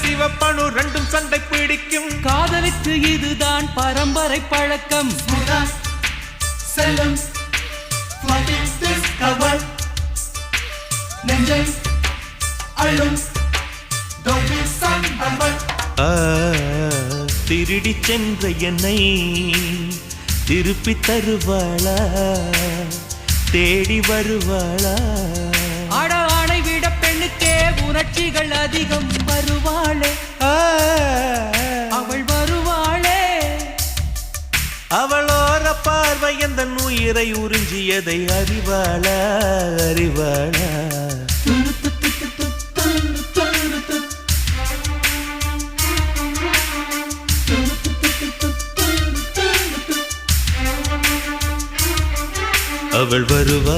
சிவப்பணு ரெண்டும் சண்டை பிடிக்கும். காதலுக்கு இதுதான் பரம்பரை பழக்கம். செல்லும் நெஞ்சை அள்ளும் திருடி சென்ற என்னை திருப்பி தருவாளா, தேடி வருவாளா? அட ஆணை விட பெண்ணுக்கே உணர்ச்சிகள் அதிகம். வருவாளே அவள் வருவாளே. அவளோர பார்வை எந்த உயிரை உறிஞ்சியதை அறிவாளா, அறிவாளா? அவள் வருவாள்.